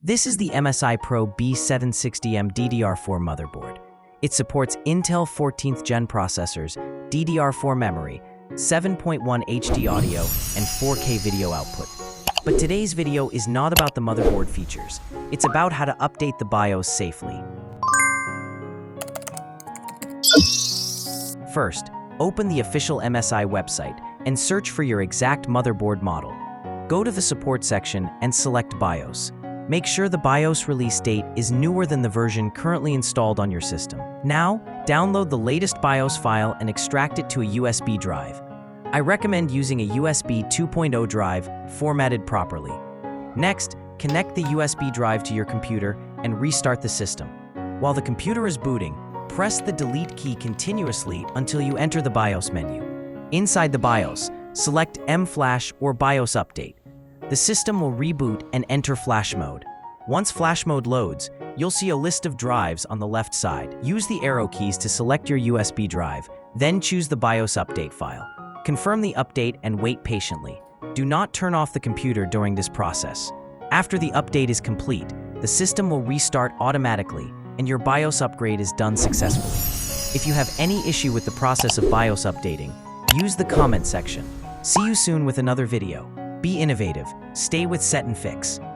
This is the MSI Pro B760M DDR4 motherboard. It supports Intel 14th Gen processors, DDR4 memory, 7.1 HD audio, and 4K video output. But today's video is not about the motherboard features. It's about how to update the BIOS safely. First, open the official MSI website and search for your exact motherboard model. Go to the support section and select BIOS. Make sure the BIOS release date is newer than the version currently installed on your system. Now, download the latest BIOS file and extract it to a USB drive. I recommend using a USB 2.0 drive formatted properly. Next, connect the USB drive to your computer and restart the system. While the computer is booting, press the delete key continuously until you enter the BIOS menu. Inside the BIOS, select M-Flash or BIOS Update. The system will reboot and enter flash mode. Once flash mode loads, you'll see a list of drives on the left side. Use the arrow keys to select your USB drive, then choose the BIOS update file. Confirm the update and wait patiently. Do not turn off the computer during this process. After the update is complete, the system will restart automatically and your BIOS upgrade is done successfully. If you have any issue with the process of BIOS updating, use the comment section. See you soon with another video. Be innovative. Stay with SetNFix.